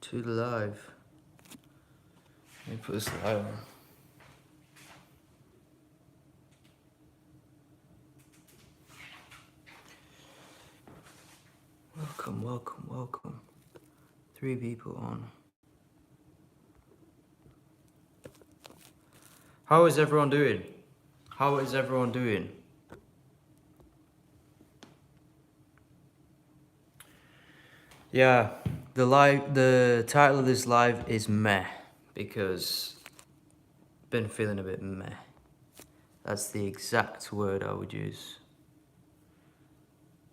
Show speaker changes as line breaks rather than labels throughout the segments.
to the live. Let me put this live on. Welcome, welcome, welcome. 3 people on. How is everyone doing? How is everyone doing? Yeah, the title of this live is meh, because been feeling a bit meh. That's the exact word I would use.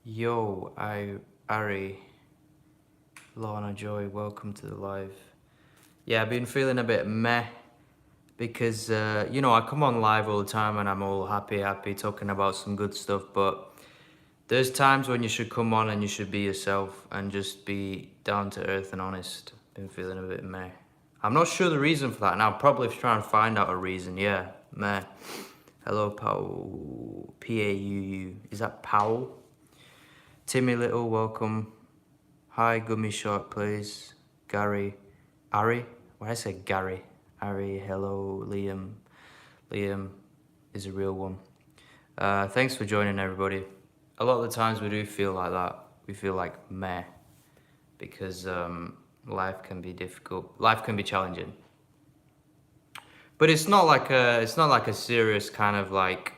Yo, Ari, Lorna Joy, welcome to the live. Yeah, I've been feeling a bit meh because, you know, I come on live all the time and I'm all happy talking about some good stuff, but there's times when you should come on and you should be yourself and just be down to earth and honest. Been feeling a bit meh. I'm not sure the reason for that, and I'll probably try and find out a reason. Yeah, meh. Hello, Paul. P-A-U-U. Is that Powell? Timmy Little, welcome. Hi, Gummy Shark, please. Gary. Ari? Why did I say Gary? Ari, hello, Liam. Liam is a real one. Thanks for joining, everybody. A lot of the times we do feel like that. We feel like meh, because life can be difficult. Life can be challenging. But it's not like a serious kind of like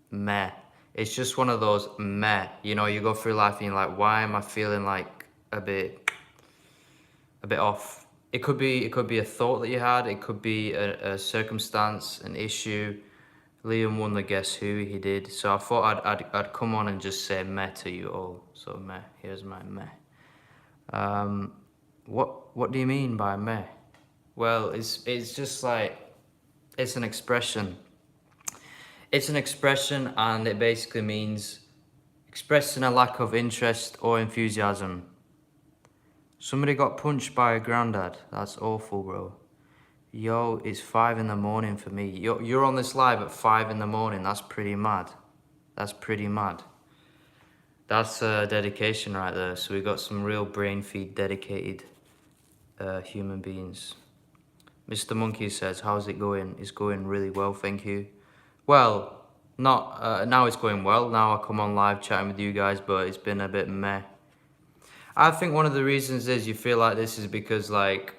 meh. It's just one of those meh. You know, you go through life and you're like, why am I feeling like a bit off? It could be a thought that you had. It could be a circumstance, an issue. Liam won the Guess Who, he did. So I thought I'd come on and just say meh to you all. So meh, here's my meh. What do you mean by meh? Well, it's just like, it's an expression. It's an expression, and it basically means expressing a lack of interest or enthusiasm. Somebody got punched by a granddad. That's awful, bro. Yo, it's 5 in the morning for me. You're on this live at 5 in the morning. That's pretty mad. That's pretty mad. That's dedication right there. So we got some real brain feed dedicated human beings. Mr. Monkey says, how's it going? It's going really well, thank you. Well, not now it's going well. Now I come on live chatting with you guys, but it's been a bit meh. I think one of the reasons is you feel like this is because, like,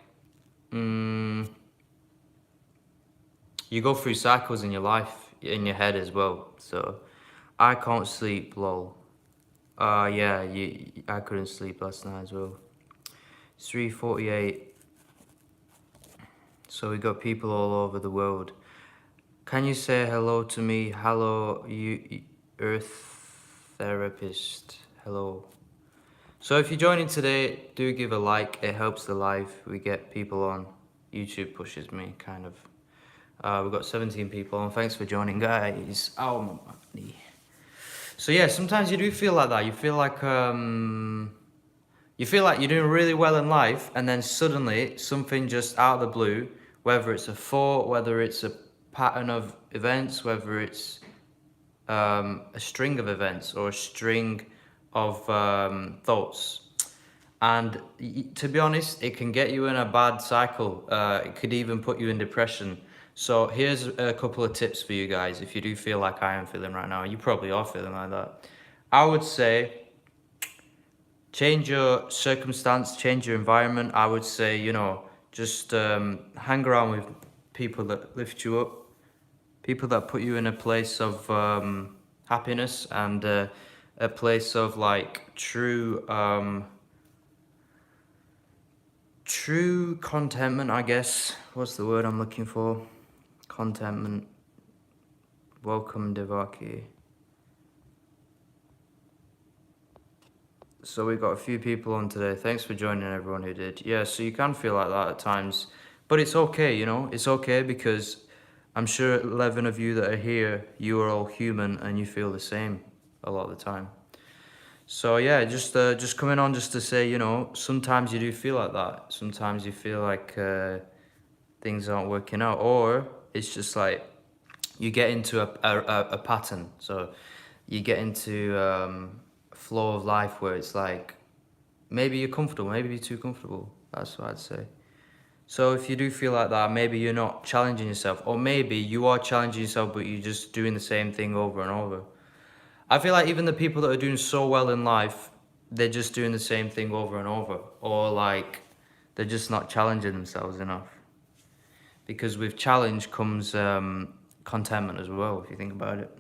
you go through cycles in your life, in your head as well. So, I can't sleep, lol. Yeah, I couldn't sleep last night as well. It's 3:48. So we got people all over the world. Can you say hello to me? Hello, you Earth Therapist. Hello. So if you're joining today, do give a like. It helps the live. We get people on. YouTube pushes me, kind of. We've got 17 people on. Thanks for joining, guys. Oh, my knee. So yeah, sometimes you do feel like that. You feel like you're doing really well in life, and then suddenly something just out of the blue, whether it's a thought, whether it's a pattern of events, whether it's a string of events or a string of thoughts. And to be honest, it can get you in a bad cycle. It could even put you in depression. So here's a couple of tips for you guys. If you do feel like I am feeling right now, you probably are feeling like that. I would say change your circumstance, change your environment. I would say, you know, just hang around with people that lift you up, people that put you in a place of happiness and a place of like true contentment, I guess. What's the word I'm looking for? Contentment. Welcome, Devaki. So we got a few people on today. Thanks for joining, everyone who did. Yeah, so you can feel like that at times, but it's okay, you know. It's okay, because I'm sure 11 of you that are here, you are all human and you feel the same a lot of the time. So yeah, just coming on just to say, you know, sometimes you do feel like that. Sometimes you feel like things aren't working out, or it's just like you get into a pattern. So you get into a flow of life where it's like maybe you're comfortable, maybe you're too comfortable. That's what I'd say. So if you do feel like that, maybe you're not challenging yourself, or maybe you are challenging yourself, but you're just doing the same thing over and over. I feel like even the people that are doing so well in life, they're just doing the same thing over and over, or like they're just not challenging themselves enough. Because with challenge comes contentment as well, if you think about it.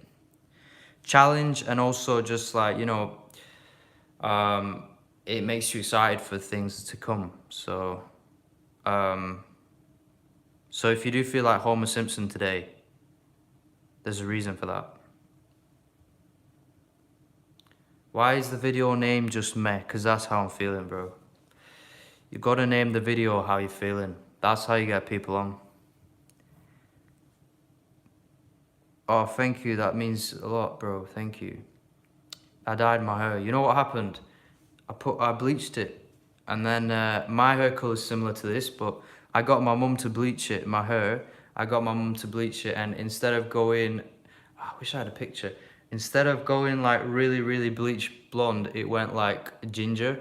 Challenge, and also just like, you know, it makes you excited for things to come. So if you do feel like Homer Simpson today, there's a reason for that. Why is the video name just meh? Because that's how I'm feeling, bro. You gotta name the video how you're feeling. That's how you get people on. Oh, thank you. That means a lot, bro. Thank you. I dyed my hair. You know what happened? I bleached it, and then my hair color is similar to this, but I got my mum to bleach it. My hair. I got my mum to bleach it, and instead of going, I wish I had a picture. Instead of going like really, really bleach blonde, it went like ginger.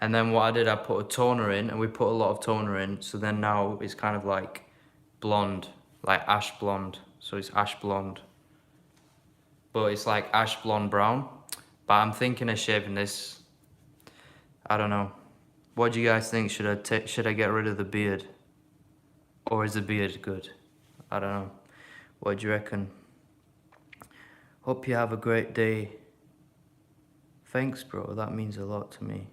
And then what I did, I put a toner in, and we put a lot of toner in. So then now it's kind of like blonde, like ash blonde. So it's ash blonde, but it's like ash blonde brown. But I'm thinking of shaving this. I don't know. What do you guys think? Should I get rid of the beard, or is the beard good? I don't know. What do you reckon? Hope you have a great day. Thanks, bro. That means a lot to me.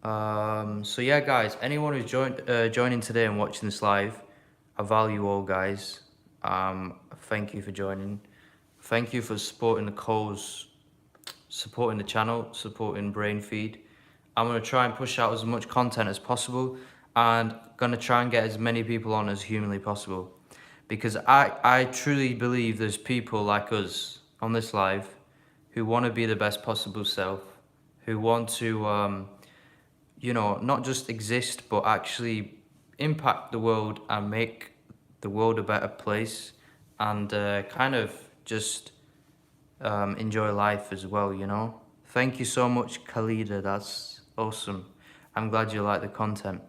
So yeah, guys. Anyone who's joining today and watching this live, I value all, guys. Thank you for joining. Thank you for supporting the cause, supporting the channel, supporting Brain Feed. I'm gonna try and push out as much content as possible, and gonna try and get as many people on as humanly possible, because I truly believe there's people like us on this live who want to be the best possible self, who want to you know, not just exist, but actually impact the world and make the world a better place, and kind of just enjoy life as well, you know. Thank you so much, Khalida. That's awesome. I'm glad you like the content.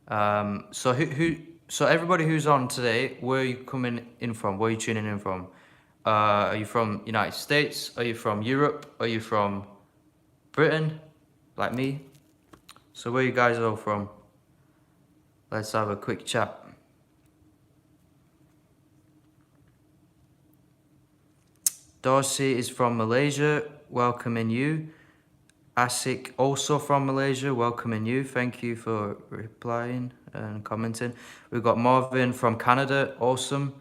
So everybody who's on today, where are you coming in from? Where are you tuning in from? Are you from United States? Are you from Europe? Are you from Britain, like me? So where you guys all from? Let's have a quick chat. Dorsey is from Malaysia, welcoming you. Asik, also from Malaysia, welcoming you. Thank you for replying and commenting. We've got Marvin from Canada, awesome.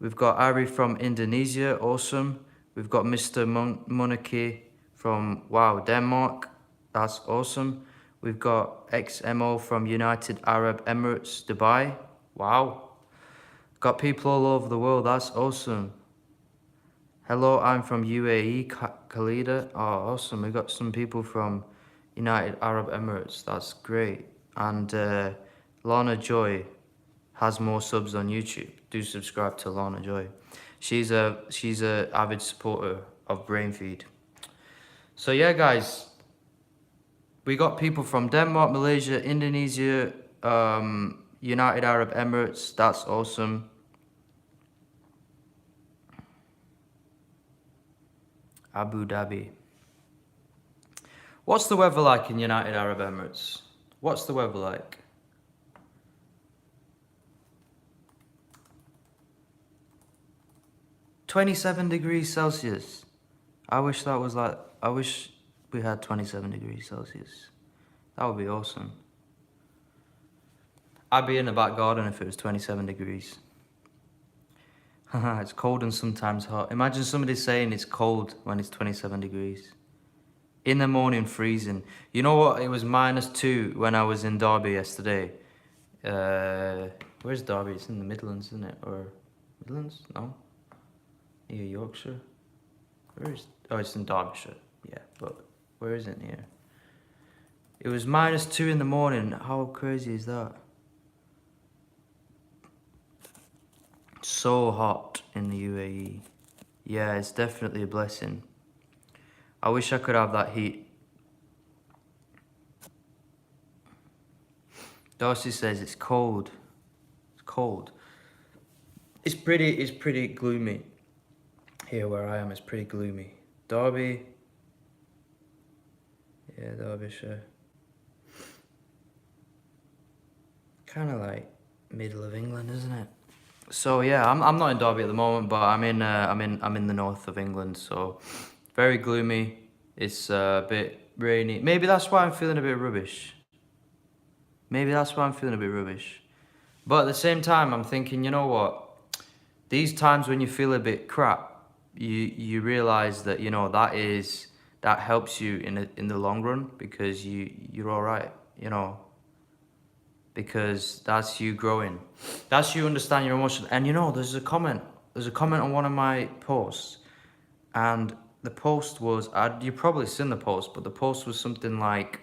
We've got Ari from Indonesia, awesome. We've got Mr. Monarchy from, wow, Denmark, that's awesome. We've got XMO from United Arab Emirates, Dubai, wow. Got people all over the world, that's awesome. Hello, I'm from UAE, Khalida. Oh, awesome. We got some people from United Arab Emirates. That's great. And Lana Joy has more subs on YouTube. Do subscribe to Lana Joy. She's a avid supporter of Brainfeed. So yeah, guys, we got people from Denmark, Malaysia, Indonesia, United Arab Emirates. That's awesome. Abu Dhabi. What's the weather like in United Arab Emirates? What's the weather like? (27°C). I wish that was like, I wish we had 27°C. That would be awesome. I'd be in the back garden if it was 27 degrees. It's cold and sometimes hot. Imagine somebody saying it's cold when it's 27 degrees. In the morning, freezing. You know what? It was -2 when I was in Derby yesterday. Where's Derby? It's in the Midlands, isn't it? Or Midlands? No. Near Yorkshire. Where is? Oh, it's in Derbyshire. Yeah, but where is it near? It was -2 in the morning. How crazy is that? So hot in the UAE. Yeah, it's definitely a blessing. I wish I could have that heat. Darcy says it's cold. It's cold. It's pretty gloomy. Here where I am, it's pretty gloomy. Derby. Yeah, Derbyshire. Kind of like middle of England, isn't it? So yeah, I'm not in Derby at the moment, but I'm in the north of England. So very gloomy. It's a bit rainy. Maybe that's why I'm feeling a bit rubbish. Maybe that's why I'm feeling a bit rubbish. But at the same time, I'm thinking, you know what? These times when you feel a bit crap, you realize that that helps you in the long run because you're all right, because that's you growing, that's you understand your emotions. And there's a comment on one of my posts, and the post was, you've probably seen the post, but the post was something like,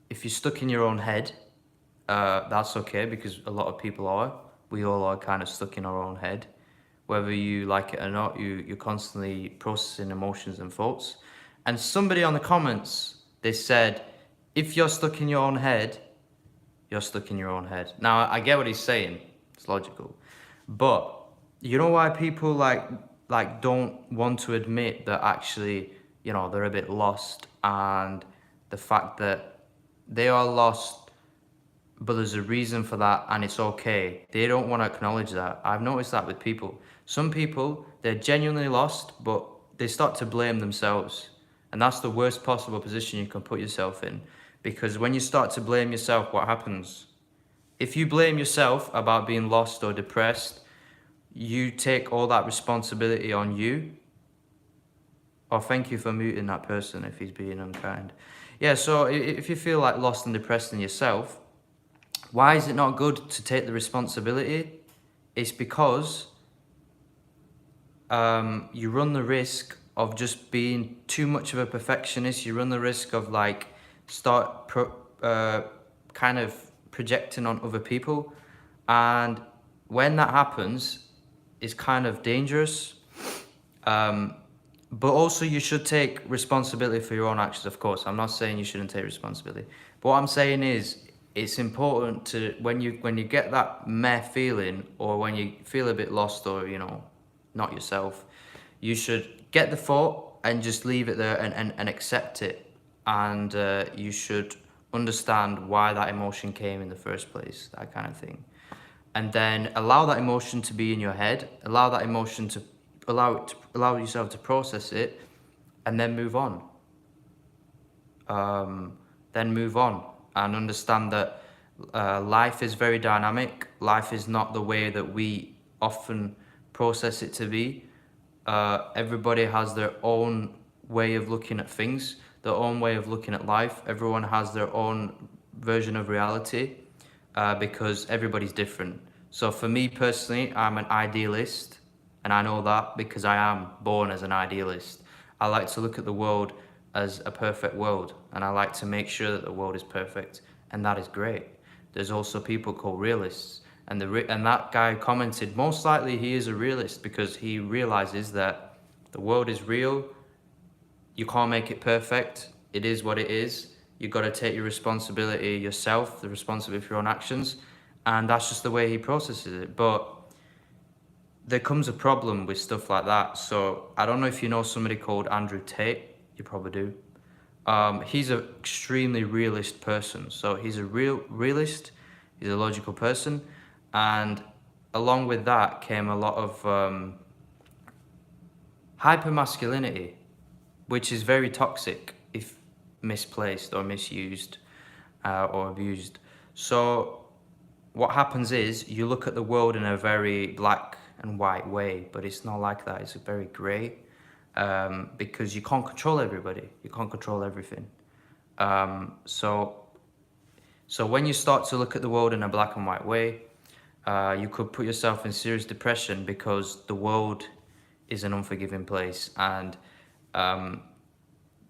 if you're stuck in your own head, that's okay, because a lot of people are. We all are kind of stuck in our own head. Whether you like it or not, you're constantly processing emotions and thoughts. And somebody on the comments, they said, if you're stuck in your own head, you're stuck in your own head. Now, I get what he's saying. It's logical. But you know why people like don't want to admit that actually, they're a bit lost, and the fact that they are lost, but there's a reason for that, and it's okay. They don't want to acknowledge that. I've noticed that with people. Some people, they're genuinely lost, but they start to blame themselves. And that's the worst possible position you can put yourself in. Because when you start to blame yourself, what happens? If you blame yourself about being lost or depressed, you take all that responsibility on you. Oh, thank you for muting that person if he's being unkind. Yeah, so if you feel like lost and depressed in yourself, why is it not good to take the responsibility? It's because you run the risk of just being too much of a perfectionist. You run the risk of kind of projecting on other people. And when that happens, it's kind of dangerous. But also you should take responsibility for your own actions, of course. I'm not saying you shouldn't take responsibility. But what I'm saying is, it's important to, when you get that meh feeling, or when you feel a bit lost, or not yourself, you should get the thought and just leave it there and accept it. And you should understand why that emotion came in the first place, that kind of thing. And then allow that emotion to be in your head, allow that emotion to allow yourself to process it, and then move on. And understand that life is very dynamic. Life is not the way that we often process it to be. Everybody has their own way of looking at things, their own way of looking at life. Everyone has their own version of reality, because everybody's different. So for me personally, I'm an idealist, and I know that because I am born as an idealist. I like to look at the world as a perfect world, and I like to make sure that the world is perfect, and that is great. There's also people called realists, and that guy commented, most likely he is a realist because he realizes that the world is real. You can't make it perfect. It is what it is. You got to take your responsibility yourself, the responsibility for your own actions, and that's just the way he processes it. But there comes a problem with stuff like that. So I don't know if you know somebody called Andrew Tate. You probably do. He's an extremely realist person. So he's a realist. He's a logical person. And along with that came a lot of hypermasculinity, which is very toxic if misplaced or misused or abused. So what happens is you look at the world in a very black and white way, but it's not like that. It's very grey, because you can't control everybody. You can't control everything. So when you start to look at the world in a black and white way, you could put yourself in serious depression, because the world is an unforgiving place, and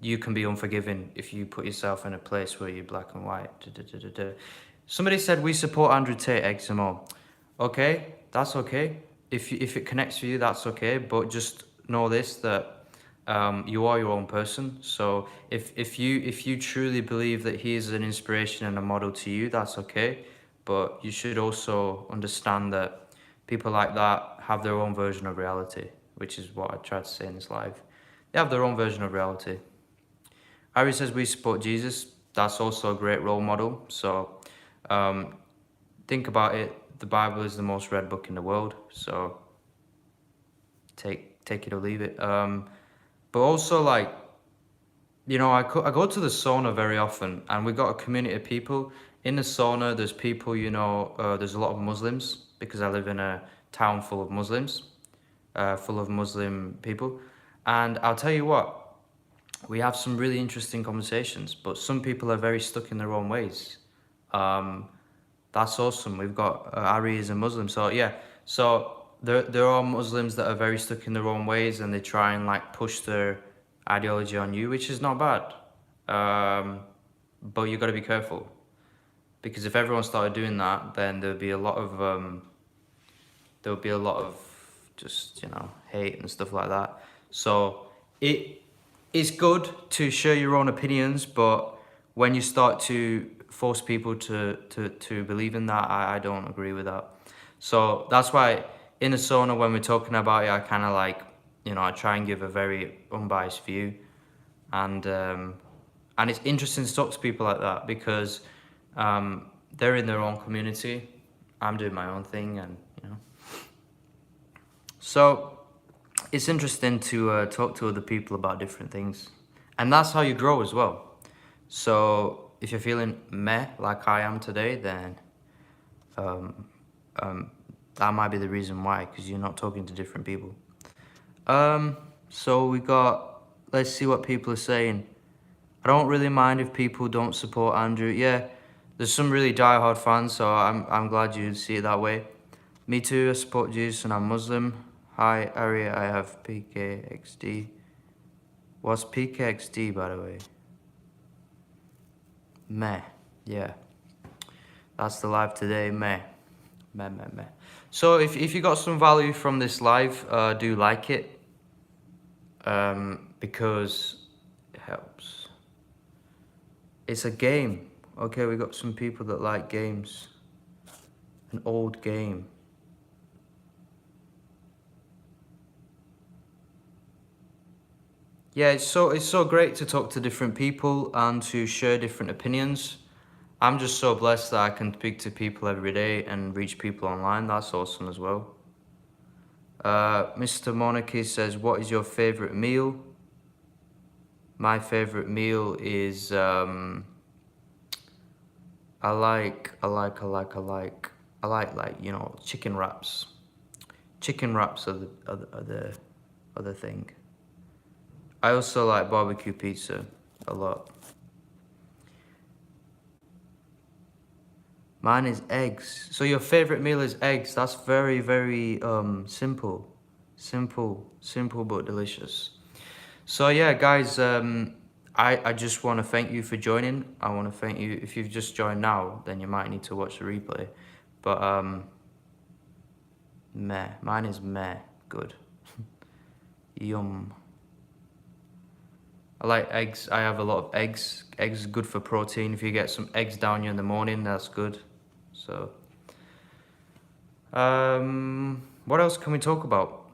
you can be unforgiving if you put yourself in a place where you're black and white. Somebody said, we support Andrew Tate XMO. Okay, that's okay. If it connects with you, that's okay. But just know this, that You are your own person. So if you truly believe that he is an inspiration and a model to you, that's okay. But you should also understand that people like that have their own version of reality, which is what I tried to say in this live. They have their own version of reality. Harry says we support Jesus. That's also a great role model. So um, think about it. The Bible is the most read book in the world. So take it or leave it. But also, like, you know, I go to the sauna very often, and we got a community of people. In the sauna, there's people, you know, there's a lot of Muslims because I live in a town full of Muslims, full of Muslim people. And I'll tell you what, we have some really interesting conversations, but some people are very stuck in their own ways. Um, that's awesome. We've got Ari is a Muslim, so yeah. So there are Muslims that are very stuck in their own ways, and they try and like push their ideology on you, which is not bad. But you got to be careful, because if everyone started doing that, then there would be a lot of just, you know, hate and stuff like that. So it's good to share your own opinions, but when you start to force people to believe in that, I don't agree with that. So that's why in the sauna, when we're talking about it, I kind of like, you know, I try and give a very unbiased view, and it's interesting to talk to people like that because they're in their own community. I'm doing my own thing, and you know, so it's interesting to talk to other people about different things, and that's how you grow as well. So if you're feeling meh like I am today, then um, that might be the reason why, because you're not talking to different people. So we got, let's see what people are saying. I don't really mind if people don't support Andrew. Yeah, there's some really die-hard fans, so I'm glad you see it that way. Me too, I support Jesus and I'm Muslim. Hi, Ari, I have PKXD. What's PKXD, by the way? Meh, yeah. That's the live today, meh. Meh. So if you got some value from this live, do like it. Because it helps. It's a game. Okay, we got some people that like games. An old game. Yeah, it's so great to talk to different people and to share different opinions. I'm just so blessed that I can speak to people every day and reach people online. That's awesome as well. Mr. Monarchy says, what is your favorite meal? My favorite meal is I like like, you know, chicken wraps. Chicken wraps are the other thing. I also like barbecue pizza a lot. Mine is eggs. So your favorite meal is eggs. That's very, very simple. Simple but delicious. So yeah, guys, I just want to thank you for joining. I want to thank you. If you've just joined now, then you might need to watch the replay. But meh. Mine is meh. Good. Yum. I like eggs. I have a lot of eggs. Eggs are good for protein. If you get some eggs down you in the morning, that's good. So, what else can we talk about?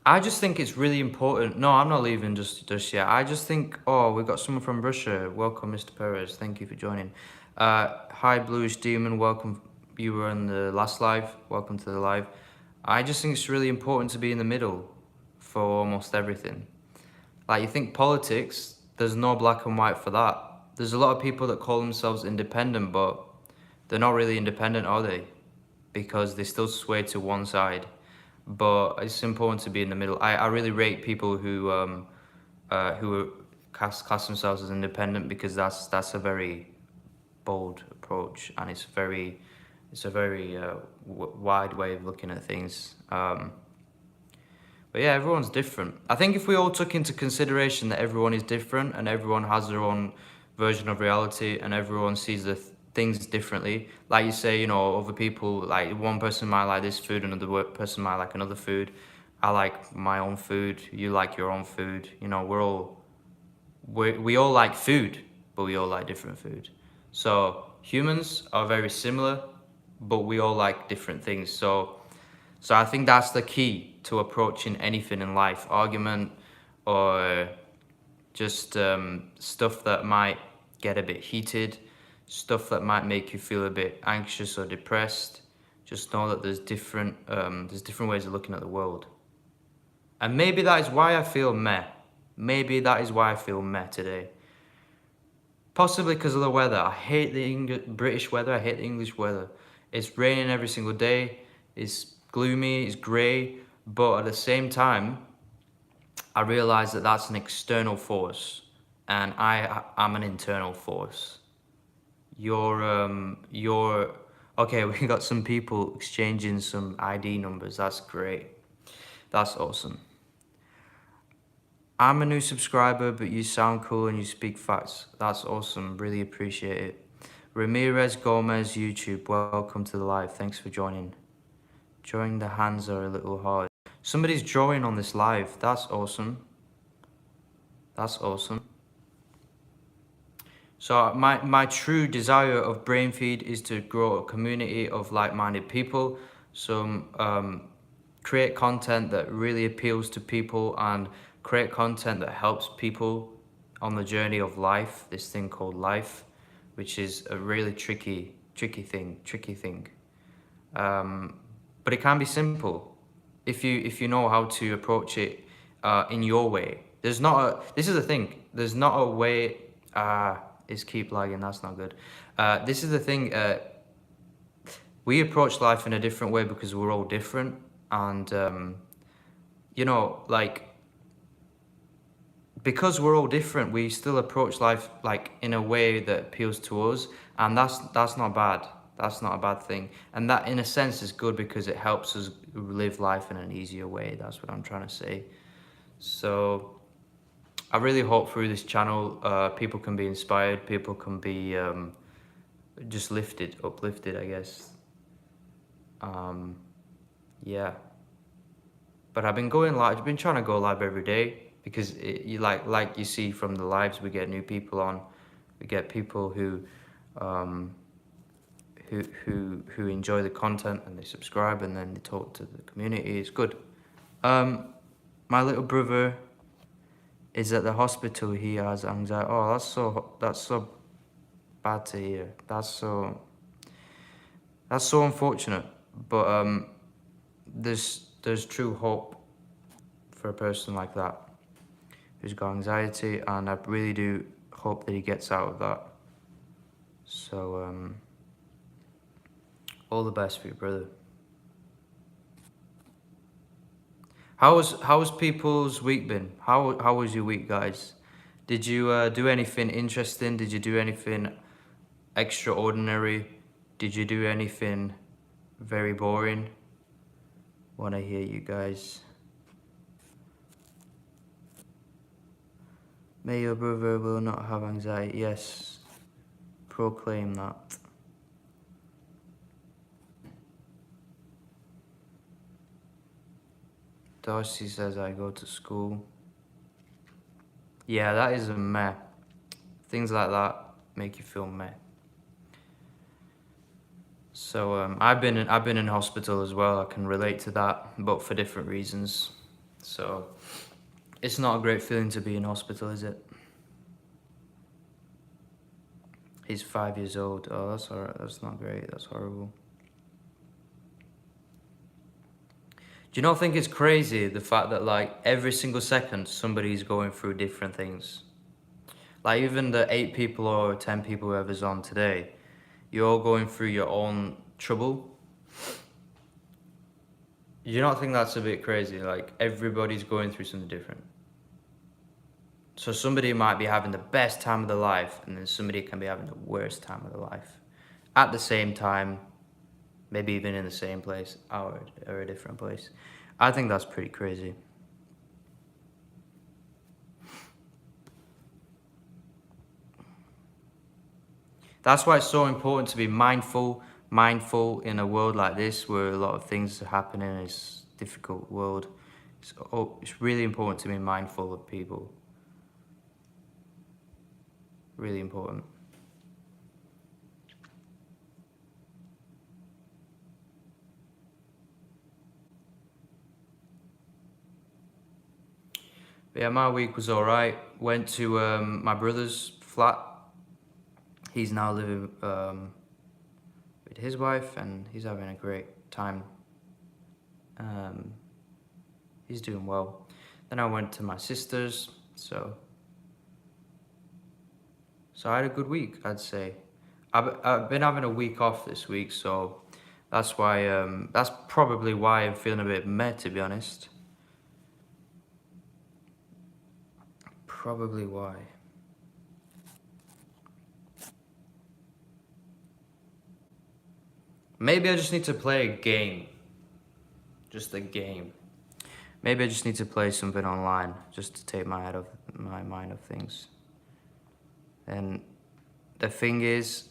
I just think it's really important. No, I'm not leaving just yet. I just think, oh, we've got someone from Russia. Welcome, Mr. Perez. Thank you for joining. Hi, Bluish Demon. Welcome. You were in the last live. Welcome to the live. I just think it's really important to be in the middle for almost everything. Like, you think politics, there's no black and white for that. There's a lot of people that call themselves independent, but they're not really independent, are they? Because they still sway to one side. But it's important to be in the middle. I really rate people who class themselves as independent, because that's a very bold approach, and it's a very wide way of looking at things. But yeah, everyone's different. I think if we all took into consideration that everyone is different and everyone has their own version of reality and everyone sees the things differently, like you say, you know, other people, like one person might like this food, another person might like another food. I like my own food. You like your own food. You know, we all like food, but we all like different food. So humans are very similar, but we all like different things. So I think that's the key to approaching anything in life, argument or just stuff that might get a bit heated, stuff that might make you feel a bit anxious or depressed. Just know that there's different ways of looking at the world. And maybe that is why I feel meh. Maybe that is why I feel meh today. Possibly because of the weather. I hate the British weather. I hate the English weather. It's raining every single day. It's gloomy. It's grey. But at the same time, I realise that that's an external force, and I'm an internal force. You're okay. We got some people exchanging some ID numbers. That's great. That's awesome. I'm a new subscriber, but you sound cool and you speak facts. That's awesome. Really appreciate it. Ramirez Gomez YouTube, welcome to the live. Thanks for joining. Drawing the hands are a little hard. Somebody's drawing on this live. That's awesome. That's awesome. So my true desire of Brainfeed is to grow a community of like-minded people. So create content that really appeals to people and create content that helps people on the journey of life, this thing called life, which is a really tricky thing. But it can be simple if you know how to approach it in your way. This is the thing, there's not a way, it's keep lagging, that's not good. This is the thing, we approach life in a different way because we're all different, and you know, like, because we're all different, we still approach life like in a way that appeals to us, and that's not bad. That's not a bad thing, and that in a sense is good because it helps us live life in an easier way. That's what I'm trying to say. So I really hope through this channel people can be inspired, people can be just uplifted, I guess. Yeah, but I've been going live. I've been trying to go live every day because you like you see from the lives, we get new people on, we get people who enjoy the content and they subscribe and then they talk to the community. It's good. My little brother is at the hospital. He has anxiety. Oh, that's so bad to hear. That's so unfortunate. But there's true hope for a person like that who's got anxiety, and I really do hope that he gets out of that. So all the best for your brother. How's people's week been? How was your week, guys? Did you do anything interesting? Did you do anything extraordinary? Did you do anything very boring? Want to hear you guys. May your brother will not have anxiety. Yes, proclaim that. Darcy says I go to school. Yeah, that is a meh. Things like that make you feel meh. So I've been in hospital as well. I can relate to that, but for different reasons. So it's not a great feeling to be in hospital, is it? He's 5 years old. Oh, that's alright. That's not great. That's horrible. Do you not think it's crazy, the fact that like every single second somebody's going through different things? Like even the 8 people or 10 people whoever's on today, you're all going through your own trouble. Do you not think that's a bit crazy? Like everybody's going through something different. So somebody might be having the best time of their life, and then somebody can be having the worst time of their life. At the same time, maybe even in the same place or a different place. I think that's pretty crazy. That's why it's so important to be mindful in a world like this where a lot of things are happening. It's a difficult world. It's really important to be mindful of people. Really important. But yeah, my week was alright. Went to my brother's flat. He's now living with his wife and he's having a great time. He's doing well. Then I went to my sister's, so I had a good week, I'd say. I've been having a week off this week, so that's why that's probably why I'm feeling a bit meh, to be honest. Probably why. Maybe I just need to play a game. Just a game. Maybe I just need to play something online just to take my mind off things. And the thing is,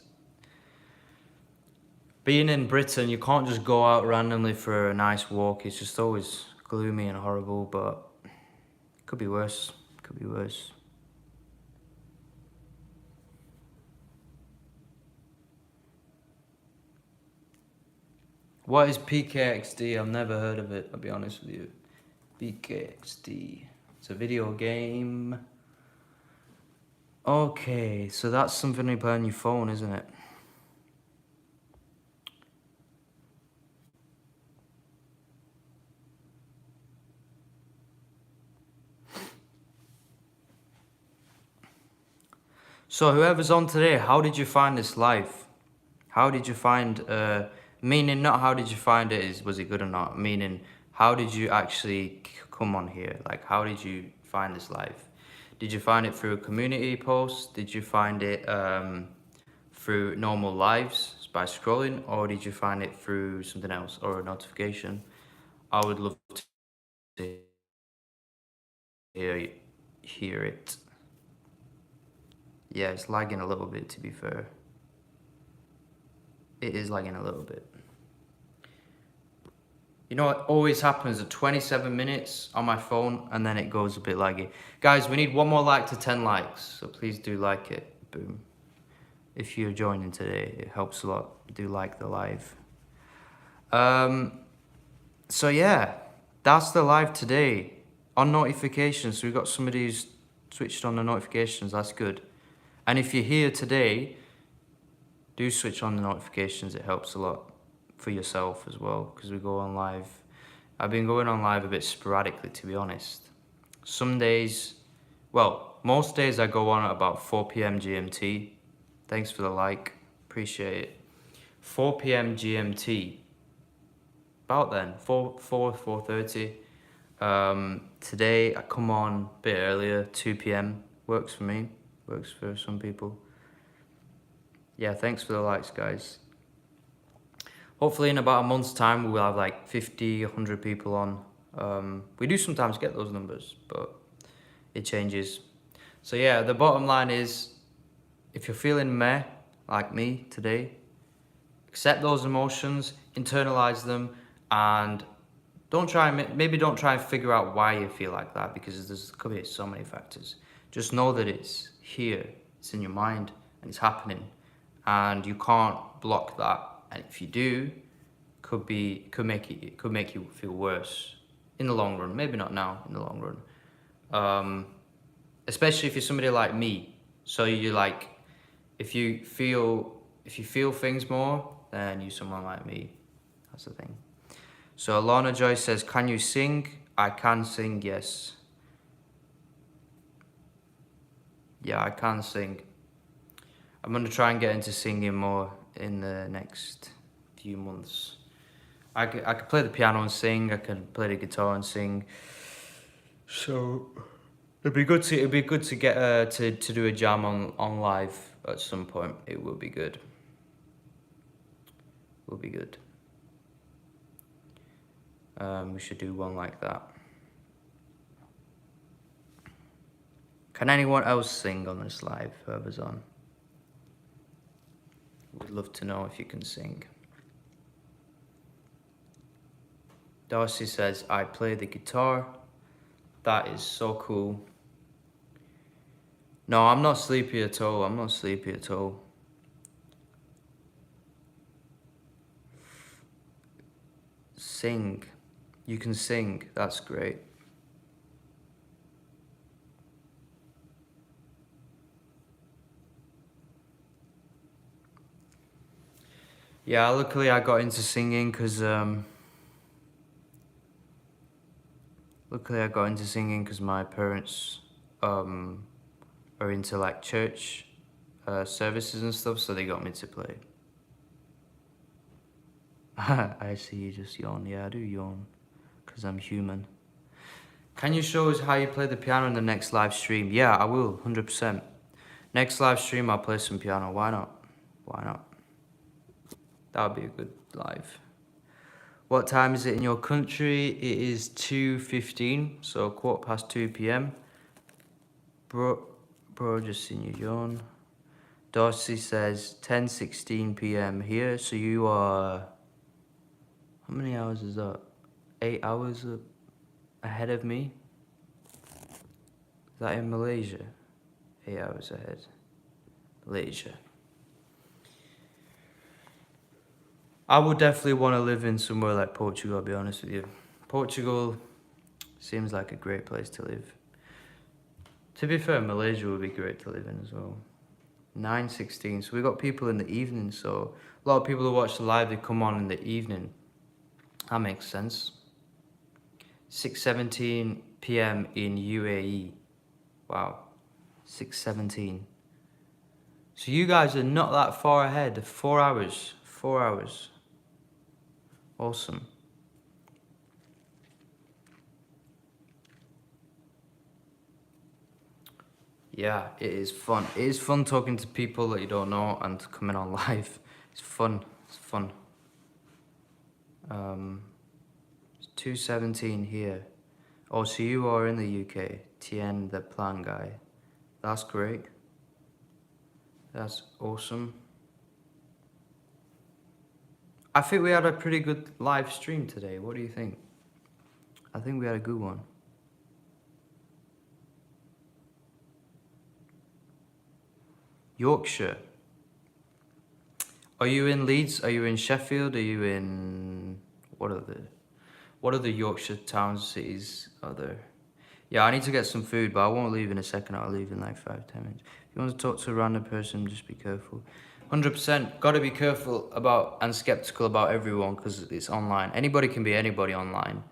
being in Britain, you can't just go out randomly for a nice walk. It's just always gloomy and horrible, but it could be worse. Could be worse. What is PKXD? I've never heard of it, I'll be honest with you. PKXD. It's a video game. Okay, so that's something you play on your phone, isn't it? So whoever's on today, how did you find this live? How did you find, meaning not how did you find it, was it good or not? Meaning, how did you actually come on here? Like, how did you find this live? Did you find it through a community post? Did you find it through normal lives by scrolling? Or did you find it through something else or a notification? I would love to hear it. Yeah, it's lagging a little bit, to be fair. It is lagging a little bit. You know what always happens at 27 minutes on my phone and then it goes a bit laggy. Guys, we need one more like to 10 likes, so please do like it. Boom. If you're joining today, it helps a lot. Do like the live. So yeah, that's the live today. On notifications, so we've got somebody who's switched on the notifications, that's good. And if you're here today, do switch on the notifications, it helps a lot for yourself as well, because we go on live. I've been going on live a bit sporadically, to be honest. Some days, well, most days I go on at about 4 p.m. GMT. Thanks for the like, appreciate it. 4 p.m. GMT. About then, 4:30. Today I come on a bit earlier, 2 p.m. Works for me, works for some people. Yeah, thanks for the likes, guys. Hopefully in about a month's time, we'll have like 50, 100 people on. We do sometimes get those numbers, but it changes. So yeah, the bottom line is, if you're feeling meh, like me today, accept those emotions, internalize them, and don't try and figure out why you feel like that, because there could be so many factors. Just know that it's here, it's in your mind, and it's happening, and you can't block that. And if you do, could make you feel worse in the long run. Maybe not now, in the long run. Especially if you're somebody like me. So you like, if you feel things more, then you're someone like me. That's the thing. So Lorna Joy says, can you sing? I can sing, yes. Yeah, I can sing. I'm gonna try and get into singing more in the next few months. I could play the piano and sing. I can play the guitar and sing. So it'd be good to get to do a jam on live at some point. It will be good. Will be good. We should do one like that. Can anyone else sing on this live? Whoever's on. Would love to know if you can sing. Darcy says, I play the guitar. That is so cool. No, I'm not sleepy at all. I'm not sleepy at all. Sing. You can sing. That's great. Yeah, luckily I got into singing because my parents are into like church services and stuff, so they got me to play. I see you just yawn. Yeah, I do yawn because I'm human. Can you show us how you play the piano in the next live stream? Yeah, I will, 100%. Next live stream, I'll play some piano. Why not? Why not? That would be a good live. What time is it in your country? It is 2:15, so 2:15 p.m. Bro, just seen you yawn. Darcy says 10:16 p.m. here, so you are... How many hours is that? 8 hours ahead of me? Is that in Malaysia? 8 hours ahead. Malaysia. I would definitely want to live in somewhere like Portugal, I'll be honest with you. Portugal seems like a great place to live. To be fair, Malaysia would be great to live in as well. 9:16, so we got people in the evening, so a lot of people who watch the live, they come on in the evening. That makes sense. 6:17 p.m. in UAE. Wow, 6:17. So you guys are not that far ahead. 4 hours. 4 hours. Awesome. Yeah, it is fun. It is fun talking to people that you don't know and coming on live. It's fun. It's fun. It's 2:17 here. Oh, so you are in the UK. Tien, the plan guy. That's great. That's awesome. I think we had a pretty good live stream today. What do you think? I think we had a good one. Yorkshire. Are you in Leeds? Are you in Sheffield? Are you in... What are the Yorkshire towns, cities are there? Yeah, I need to get some food, but I won't leave in a second. I'll leave in like 5-10 minutes. If you want to talk to a random person, just be careful. 100%. Got to be careful about and skeptical about everyone because it's online. Anybody can be anybody online.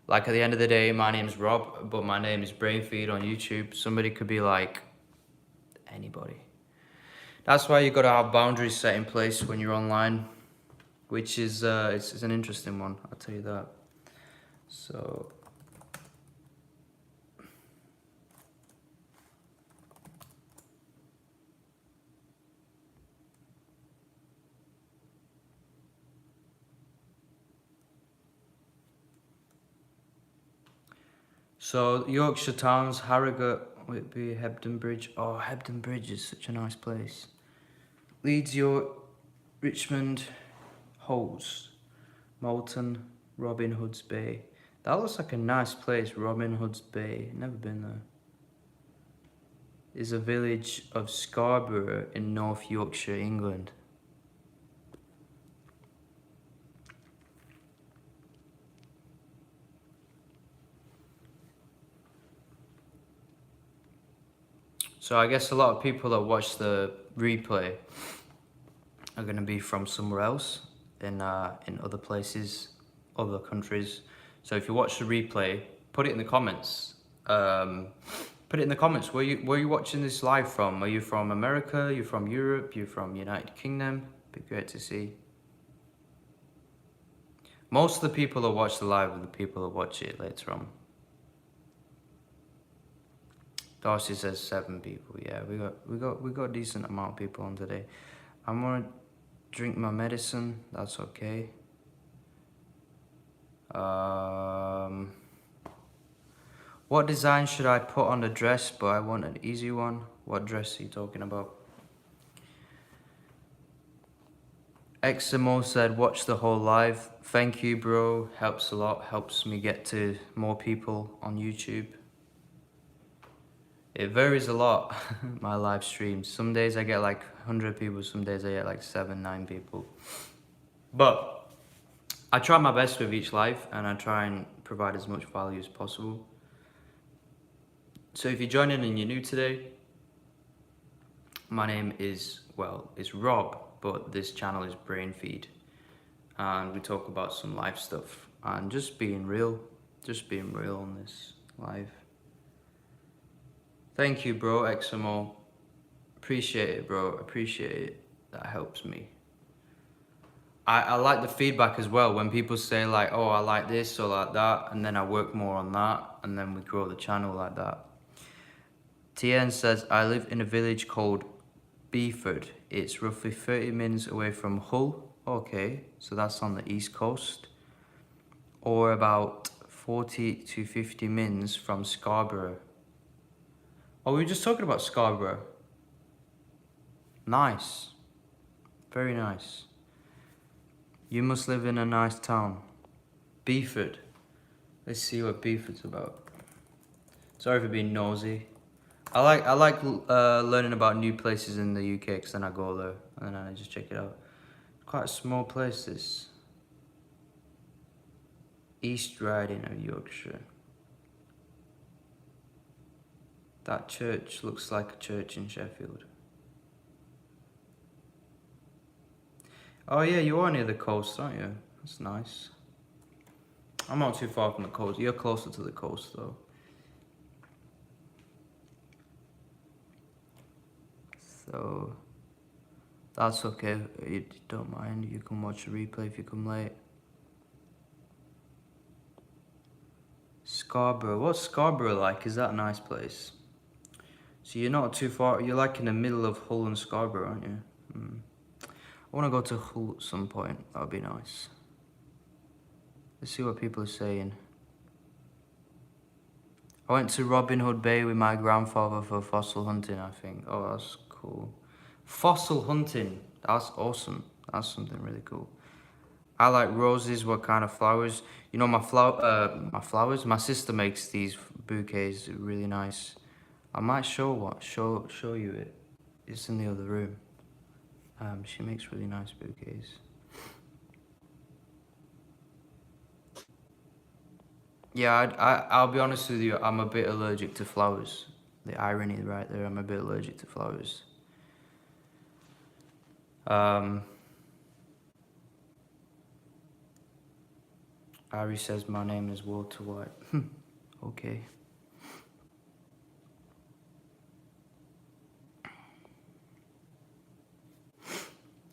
Like at the end of the day, my name's Rob, but my name is Brainfeed on YouTube. Somebody could be like anybody. That's why you got to have boundaries set in place when you're online, which is it's an interesting one. I'll tell you that. So Yorkshire towns, Harrogate, Whitby, Hebden Bridge. Oh, Hebden Bridge is such a nice place. Leeds, York, Richmond, Holes, Moulton, Robin Hood's Bay. That looks like a nice place, Robin Hood's Bay. Never been there. Is a village of Scarborough in North Yorkshire, England. So I guess a lot of people that watch the replay are going to be from somewhere else in other places, other countries. So if you watch the replay, put it in the comments. Put it in the comments. Where you watching this live from? Are you from America? Are you from Europe? Are you from United Kingdom? Be great to see. Most of the people that watch the live are the people that watch it later on. Darcy says 7 people. Yeah, we got a decent amount of people on today. I'm gonna drink my medicine. That's okay. What design should I put on the dress? But I want an easy one. What dress are you talking about? Examo said, watch the whole live. Thank you, bro. Helps a lot. Helps me get to more people on YouTube. It varies a lot, my live streams. Some days I get like 100 people, some days I get like 7, 9 people. But I try my best with each live and I try and provide as much value as possible. So if you're joining and you're new today, my name is, well, it's Rob, but this channel is Brain Feed. And we talk about some live stuff and just being real on this live. Thank you, bro, XMO. Appreciate it, bro. Appreciate it. That helps me. I like the feedback as well when people say like, oh, I like this or like that, and then I work more on that, and then we grow the channel like that. TN says, I live in a village called Beeford. It's roughly 30 minutes away from Hull. Okay, so that's on the east coast. Or about 40 to 50 minutes from Scarborough. Oh, we were just talking about Scarborough. Nice. Very nice. You must live in a nice town. Beeford. Let's see what Beeford's about. Sorry for being nosy. I like learning about new places in the UK because then I go there and then I just check it out. Quite a small place, this. East Riding of Yorkshire. That church looks like a church in Sheffield. Oh yeah, you are near the coast, aren't you? That's nice. I'm not too far from the coast. You're closer to the coast though. So that's okay. You don't mind. You can watch the replay if you come late. Scarborough. What's Scarborough like? Is that a nice place? So you're not too far. You're like in the middle of Hull and Scarborough, aren't you? I want to go to Hull at some point. That would be nice. Let's see what people are saying. I went to Robin Hood Bay with my grandfather for fossil hunting, I think. Oh, that's cool. Fossil hunting. That's awesome. That's something really cool. I like roses. What kind of flowers? You know, my flowers. My sister makes these bouquets. Really nice. I might show you it. It's in the other room. She makes really nice bouquets. Yeah, I'll be honest with you. I'm a bit allergic to flowers. The irony right there. I'm a bit allergic to flowers. Ari says my name is Walter White. Okay.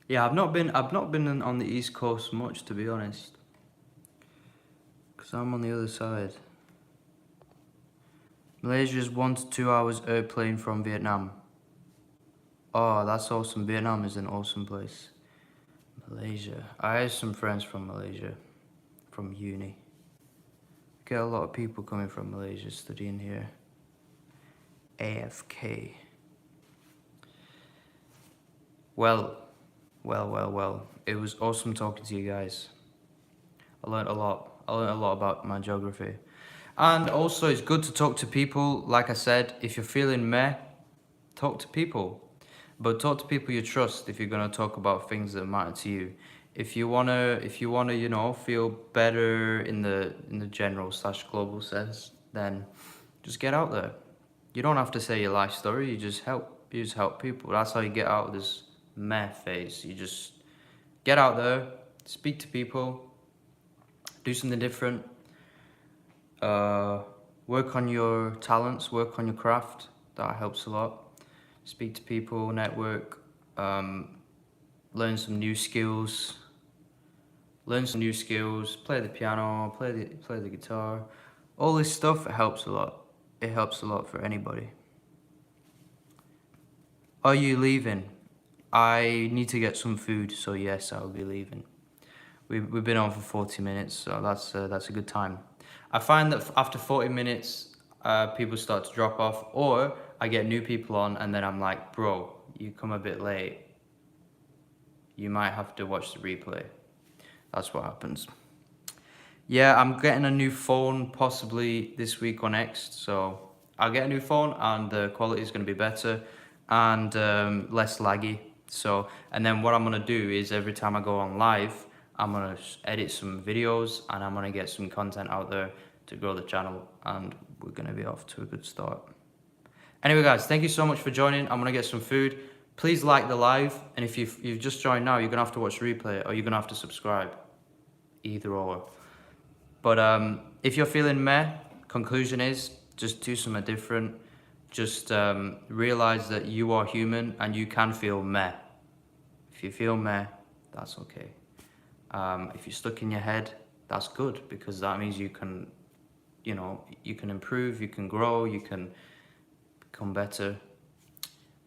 Yeah, I've not been on the East Coast much, to be honest. Because I'm on the other side. Malaysia is 1 to 2 hours airplane from Vietnam. Oh, that's awesome. Vietnam is an awesome place. Malaysia. I have some friends from Malaysia, from uni. Get a lot of people coming from Malaysia studying here. AFK. Well. It was awesome talking to you guys. I learned a lot. About my geography. And also, it's good to talk to people. Like I said, if you're feeling meh, talk to people. But talk to people you trust if you're gonna talk about things that matter to you. If you wanna, you know, feel better in the general / global sense, then just get out there. You don't have to say your life story. You just help people. That's how you get out of this meh phase. You just get out there, speak to people, do something different. Work on your talents, work on your craft. That helps a lot. Speak to people, network, learn some new skills. Play the piano, play the guitar. All this stuff helps a lot. It helps a lot for anybody. Are you leaving? I need to get some food, so yes, I'll be leaving. We've been on for 40 minutes, so that's a good time. I find that after 40 minutes, people start to drop off, or I get new people on, and then I'm like, bro, you come a bit late. You might have to watch the replay. That's what happens. Yeah, I'm getting a new phone possibly this week or next, so I'll get a new phone and the quality is going to be better and less laggy. So, and then what I'm going to do is every time I go on live, I'm going to edit some videos and I'm going to get some content out there to grow the channel, and we're going to be off to a good start. Anyway guys, thank you so much for joining. I'm going to get some food. Please like the live, and if you've just joined now, you're going to have to watch replay or you're going to have to subscribe. Either or. But if you're feeling meh, conclusion is just do something different. Just realize that you are human and you can feel meh. If you feel meh, that's okay. If you're stuck in your head, that's good, because that means you can, you know, you can improve, you can grow, you can become better.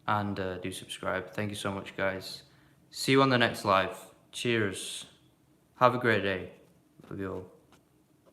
And do subscribe. Thank you so much, guys. See you on the next live. Cheers. Have a great day. Love you all.